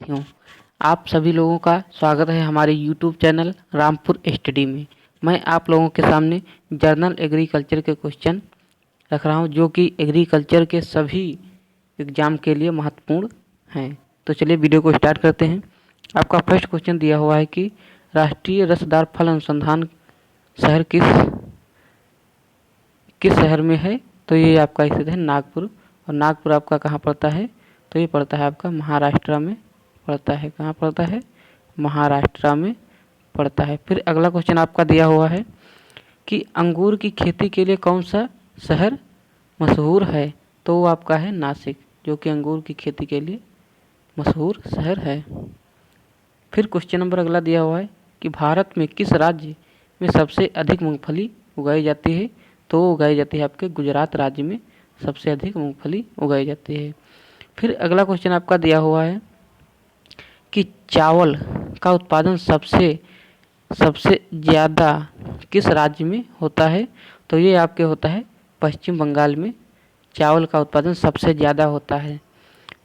साथियों, आप सभी लोगों का स्वागत है हमारे यूट्यूब चैनल रामपुर स्टडी में। मैं आप लोगों के सामने जर्नल एग्रीकल्चर के क्वेश्चन रख रहा हूं जो कि एग्रीकल्चर के सभी एग्जाम के लिए महत्वपूर्ण हैं। तो चलिए वीडियो को स्टार्ट करते हैं। आपका फर्स्ट क्वेश्चन दिया हुआ है कि राष्ट्रीय रसदार फल अनुसंधान शहर किस शहर में है। तो ये आपका स्थित है नागपुर। और नागपुर आपका कहाँ पड़ता है? तो ये पड़ता है आपका महाराष्ट्र में पड़ता है। कहाँ पड़ता है? महाराष्ट्र में पड़ता है। फिर अगला क्वेश्चन आपका दिया हुआ है कि अंगूर की खेती के लिए कौन सा शहर मशहूर है। तो वो आपका है नासिक, जो कि अंगूर की खेती के लिए मशहूर शहर है। फिर क्वेश्चन नंबर अगला दिया हुआ है कि भारत में किस राज्य में सबसे अधिक मूंगफली उगाई जाती है। तो उगाई जाती है आपके गुजरात राज्य में सबसे अधिक मूंगफली उगाई जाती है। फिर अगला क्वेश्चन आपका दिया हुआ है कि चावल का उत्पादन सबसे ज़्यादा किस राज्य में होता है। तो ये आपके होता है पश्चिम बंगाल में चावल का उत्पादन सबसे ज़्यादा होता है।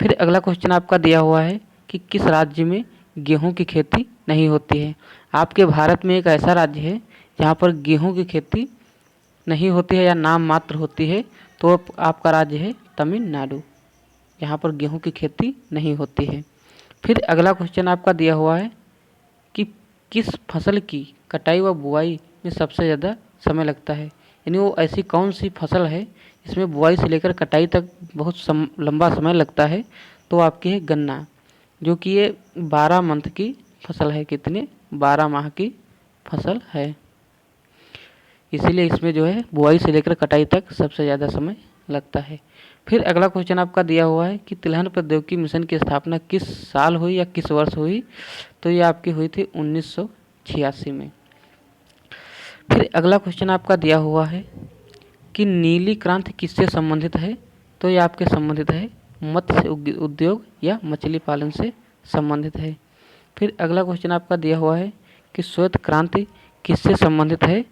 फिर अगला क्वेश्चन आपका दिया हुआ है कि किस राज्य में गेहूं की खेती नहीं होती है। आपके भारत में एक ऐसा राज्य है जहाँ पर गेहूं की खेती नहीं होती है या नाम मात्र होती है। तो आपका राज्य है तमिलनाडु, यहाँ पर गेहूं की खेती नहीं होती है। फिर अगला क्वेश्चन आपका दिया हुआ है कि किस फसल की कटाई व बुआई में सबसे ज़्यादा समय लगता है। यानी वो ऐसी कौन सी फसल है इसमें बुआई से लेकर कटाई तक बहुत लंबा समय लगता है। तो आपकी है गन्ना, जो कि ये 12 मंथ की फसल है। कितने? 12 माह की फसल है। इसीलिए इसमें जो है बुआई से लेकर कटाई तक सबसे ज़्यादा समय लगता है। फिर अगला क्वेश्चन आपका दिया हुआ है कि तिलहन प्रौद्योगिकी मिशन की स्थापना किस साल हुई या किस वर्ष हुई। तो ये आपकी हुई थी 1986 में। फिर अगला क्वेश्चन आपका दिया हुआ है कि नीली क्रांति किससे संबंधित है। तो ये आपके संबंधित है मत्स्य उद्योग या मछली पालन से संबंधित है। फिर अगला क्वेश्चन आपका दिया हुआ है कि श्वेत क्रांति किससे संबंधित है।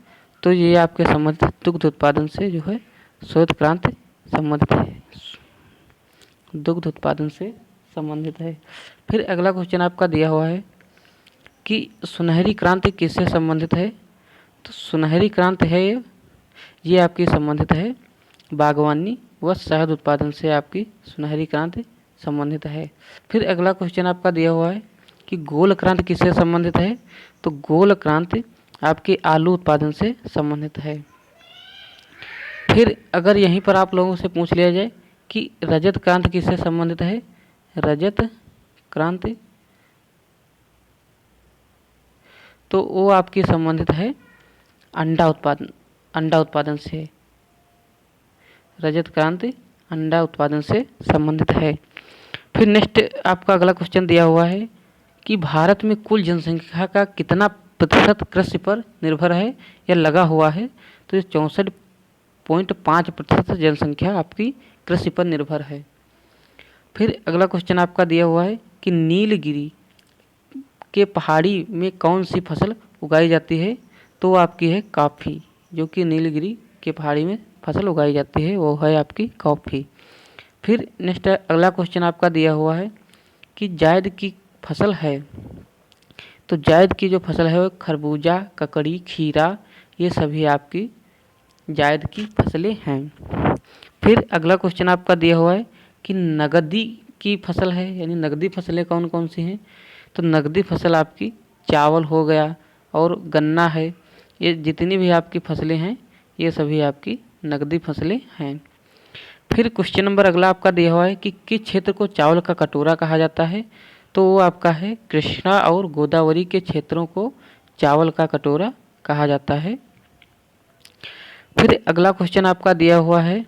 तो ये आपके संबंधित दुग्ध उत्पादन से जो है श्वेत क्रांति संबंधित है, दुग्ध उत्पादन से संबंधित है। फिर अगला क्वेश्चन आपका दिया हुआ है कि सुनहरी क्रांति किससे संबंधित है। तो सुनहरी क्रांति है ये आपकी संबंधित है बागवानी व शहद उत्पादन से आपकी सुनहरी क्रांति संबंधित है। फिर अगला क्वेश्चन आपका दिया हुआ है कि गोल क्रांति किससे संबंधित है। तो गोल क्रांति आपके आलू उत्पादन से संबंधित है। फिर अगर यहीं पर आप लोगों से पूछ लिया जाए कि रजत क्रांति किससे संबंधित है। रजत क्रांति तो वो आपकी संबंधित है अंडा उत्पादन से। रजत क्रांति अंडा उत्पादन से संबंधित है। फिर नेक्स्ट आपका अगला क्वेश्चन दिया हुआ है कि भारत में कुल जनसंख्या का कितना प्रतिशत कृषि पर निर्भर है या लगा हुआ है। तो ये 64.5% जनसंख्या आपकी कृषि पर निर्भर है। फिर अगला क्वेश्चन आपका दिया हुआ है कि नीलगिरी के पहाड़ी में कौन सी फसल उगाई जाती है। तो आपकी है कॉफ़ी, जो कि नीलगिरी के पहाड़ी में फसल उगाई जाती है वो है आपकी कॉफ़ी। फिर नेक्स्ट अगला क्वेश्चन आपका दिया हुआ है कि जायद की फसल है। तो जायद की जो फसल है वो खरबूजा, ककड़ी, खीरा, ये सभी आपकी जायद की फसलें हैं। फिर अगला क्वेश्चन आपका दिया हुआ है कि नगदी की फसल है, यानी नगदी फसलें कौन कौन सी हैं। तो नगदी फसल आपकी चावल हो गया और गन्ना है। ये जितनी भी आपकी फसलें हैं ये सभी आपकी नगदी फसलें हैं। फिर क्वेश्चन नंबर अगला आपका दिया हुआ है कि किस क्षेत्र को चावल का कटोरा कहा जाता है। तो वो आपका है कृष्णा और गोदावरी के क्षेत्रों को चावल का कटोरा कहा जाता है। फिर अगला क्वेश्चन आपका दिया हुआ है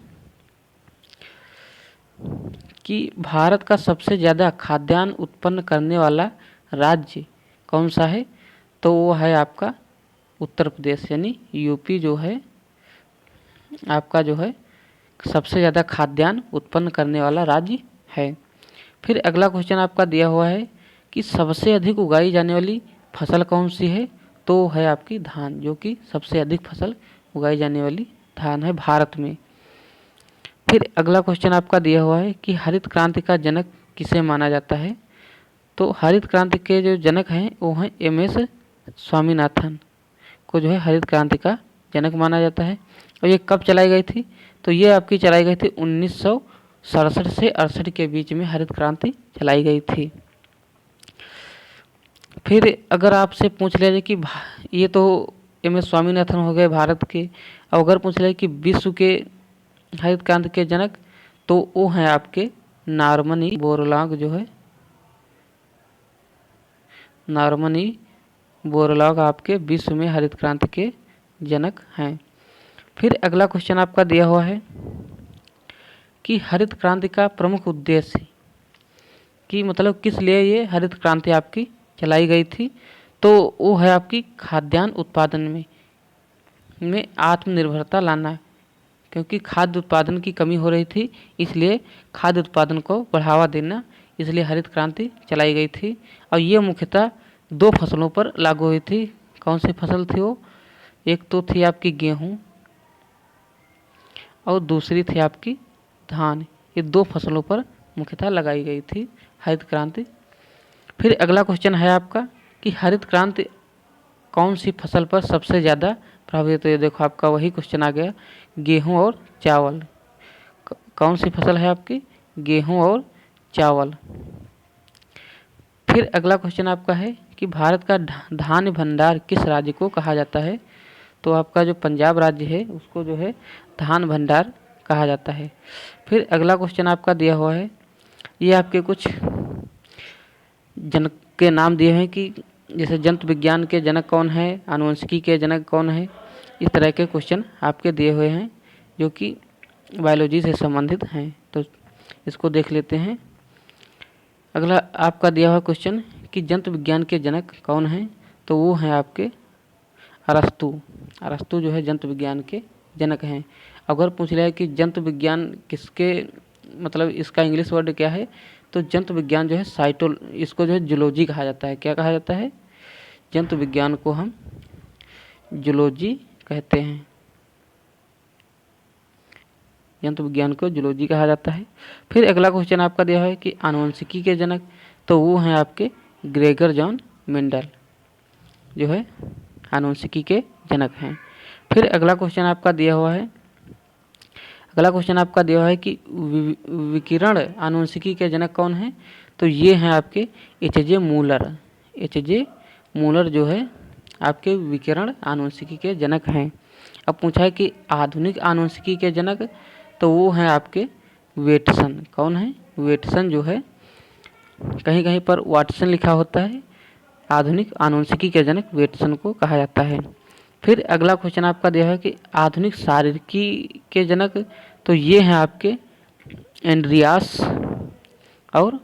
कि भारत का सबसे ज़्यादा खाद्यान्न उत्पन्न करने वाला राज्य कौन सा है। तो वो है आपका उत्तर प्रदेश, यानी यूपी जो है आपका जो है सबसे ज़्यादा खाद्यान्न उत्पन्न करने वाला राज्य है। फिर अगला क्वेश्चन आपका दिया हुआ है कि सबसे अधिक उगाई जाने वाली फसल कौन सी है। तो है आपकी धान, जो कि सबसे अधिक फसल उगाई जाने वाली धान है भारत में। फिर अगला क्वेश्चन आपका दिया हुआ है कि हरित क्रांति का जनक किसे माना जाता है। तो हरित क्रांति के जो जनक हैं वो हैं एम.एस. स्वामीनाथन को जो है हरित क्रांति का जनक माना जाता है। और ये कब चलाई गई थी? तो ये आपकी चलाई गई थी 1967 से 68 के बीच में हरित क्रांति चलाई गई थी। फिर अगर आपसे पूछ लिया जाए कि ये तो एम.एस. स्वामीनाथन हो गए भारत के, और अगर पूछ लिया कि विश्व के हरित क्रांति के जनक, तो वो हैं आपके नॉर्मन ई बोरलॉग जो है, नॉर्मन ई बोरलॉग आपके विश्व में हरित क्रांति के जनक हैं। फिर अगला क्वेश्चन आपका दिया हुआ है कि हरित क्रांति का प्रमुख उद्देश्य, कि मतलब किस लिए ये हरित क्रांति आपकी चलाई गई थी? तो वो है आपकी खाद्यान्न उत्पादन में आत्मनिर्भरता लाना, क्योंकि खाद्य उत्पादन की कमी हो रही थी, इसलिए खाद्य उत्पादन को बढ़ावा देना, इसलिए हरित क्रांति चलाई गई थी। और ये मुख्यतः 2 फसलों पर लागू हुई थी। कौन सी फसल थी वो? एक तो थी आपकी गेहूँ और दूसरी थी आपकी धान। ये 2 फसलों पर मुख्यतः लगाई गई थी हरित क्रांति। फिर अगला क्वेश्चन है आपका कि हरित क्रांति कौन सी फसल पर सबसे ज़्यादा प्रभावित? तो ये देखो आपका वही क्वेश्चन आ गया, गेहूं और चावल। कौन सी फसल है आपकी? गेहूं और चावल। फिर अगला क्वेश्चन आपका है कि भारत का धान्य भंडार किस राज्य को कहा जाता है? तो आपका जो पंजाब राज्य है उसको जो है धान भंडार कहा जाता है। फिर अगला क्वेश्चन आपका दिया हुआ है, ये आपके कुछ जनक के नाम दिए हैं कि जैसे जंतु विज्ञान के जनक कौन है, आनुवंशिकी के जनक कौन है, इस तरह के क्वेश्चन आपके दिए हुए हैं जो कि बायोलॉजी से संबंधित हैं। तो इसको देख लेते हैं। अगला आपका दिया हुआ क्वेश्चन कि जंतु विज्ञान के जनक कौन हैं? तो वो हैं आपके अरस्तु। अरस्तु जो है जंतु विज्ञान के जनक हैं। अगर पूछ लिया है कि जंतु विज्ञान किसके, मतलब इसका इंग्लिश वर्ड क्या है, तो जंतु विज्ञान जो है इसको जो है जूलॉजी कहा जाता है। क्या कहा जाता है? जंतु विज्ञान को हम जूलॉजी कहते हैं। जंतु विज्ञान को जूलॉजी कहा जाता है। फिर अगला क्वेश्चन आपका दिया है कि आनुवंशिकी के जनक, तो वो हैं आपके ग्रेगर जॉन मेंडल जो है आनुवंशिकी के जनक हैं। फिर अगला क्वेश्चन आपका दिया हुआ है, कि विकिरण आनुवंशिकी के जनक कौन हैं? तो ये हैं आपके एच.जे. मूलर। एच.जे. मूलर जो है आपके विकिरण आनुवंशिकी के जनक हैं। अब पूछा है कि आधुनिक आनुवंशिकी के जनक, तो वो हैं आपके वेटसन। कौन है? वेटसन जो है, कहीं कहीं पर वाटसन लिखा होता है। आधुनिक आनुवंशिकी के जनक वेटसन को कहा जाता है। फिर अगला क्वेश्चन आपका दिया है कि आधुनिक शारीरिकी के जनक, तो ये हैं आपके एंड्रियास और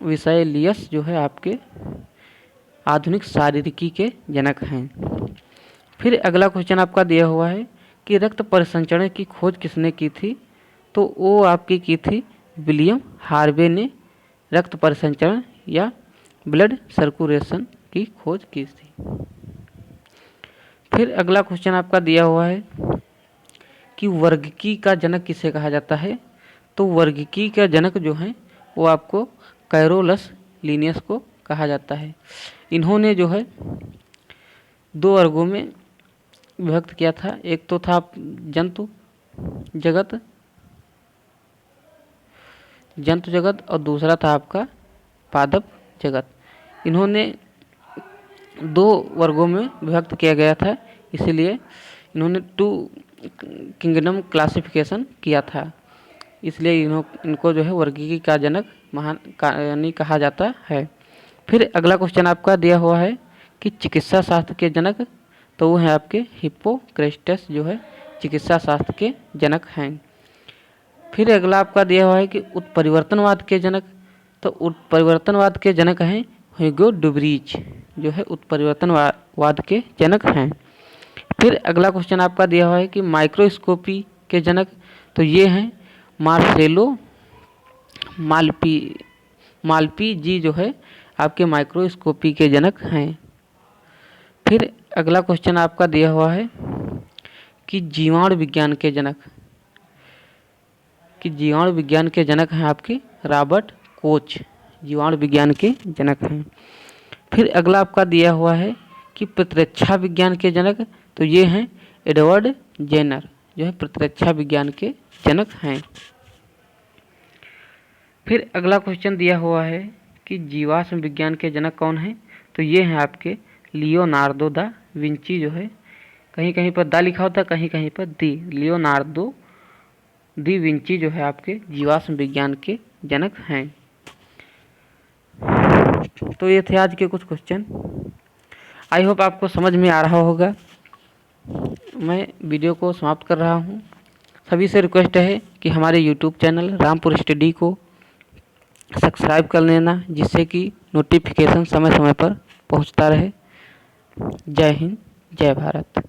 विसैलियस जो है आपके आधुनिक शारीरिकी के जनक हैं। फिर अगला क्वेश्चन आपका दिया हुआ है कि रक्त परिसंचरण की खोज किसने की थी? तो वो आपकी की थी विलियम हार्वे ने रक्त परिसंचरण या ब्लड सर्कुलेशन की खोज की थी। फिर अगला क्वेश्चन आपका दिया हुआ है कि वर्गिकी का जनक किसे कहा जाता है? तो वर्गिकी का जनक जो है वो आपको कैरोलस लिनियस को कहा जाता है। इन्होंने जो है 2 वर्गों में विभक्त किया था। एक तो था जंतु जगत और दूसरा था आपका पादप जगत। इन्होंने 2 वर्गों में विभक्त किया गया था, इसीलिए इन्होंने 2 किंगडम क्लासिफिकेशन किया था, इसलिए इनको जो है वर्गीकी का जनक यानी कहा जाता है। फिर अगला क्वेश्चन आपका दिया हुआ है कि चिकित्सा शास्त्र के जनक, तो वो हैं आपके हिप्पोक्रेटस जो है चिकित्सा शास्त्र के जनक हैं। फिर अगला आपका दिया हुआ है कि उत्परिवर्तनवाद के जनक, तो उत्परिवर्तनवाद के जनक हैं ह्यूगो डुब्रीज जो है उत्परिवर्तनवाद के जनक हैं। फिर अगला क्वेश्चन आपका दिया हुआ है कि माइक्रोस्कोपी के जनक, तो ये हैं मार्सेलो मालपी जी जो है आपके माइक्रोस्कोपी के जनक हैं। फिर अगला क्वेश्चन आपका दिया हुआ है कि जीवाणु विज्ञान के जनक हैं आपके रॉबर्ट कोच जीवाणु विज्ञान के जनक हैं। फिर अगला आपका दिया हुआ है कि प्रतिरक्षा विज्ञान के जनक, तो ये हैं एडवर्ड जेनर, जो है प्रतिरक्षा विज्ञान के जनक हैं। फिर अगला क्वेश्चन दिया हुआ है कि जीवाश्म विज्ञान के जनक कौन हैं, तो ये हैं आपके लियोनार्दो दा विंची, जो है कहीं कहीं पर दा लिखा होता है, कहीं कहीं पर दी, लियोनार्दो दी विंची जो है आपके जीवाश्म विज्ञान के जनक हैं। तो ये थे आज के कुछ क्वेश्चन। आई होप आपको समझ में आ रहा होगा। मैं वीडियो को समाप्त कर रहा हूँ। सभी से रिक्वेस्ट है कि हमारे यूट्यूब चैनल रामपुर स्टडी को सब्सक्राइब कर लेना, जिससे कि नोटिफिकेशन समय समय पर पहुँचता रहे। जय हिंद, जय भारत।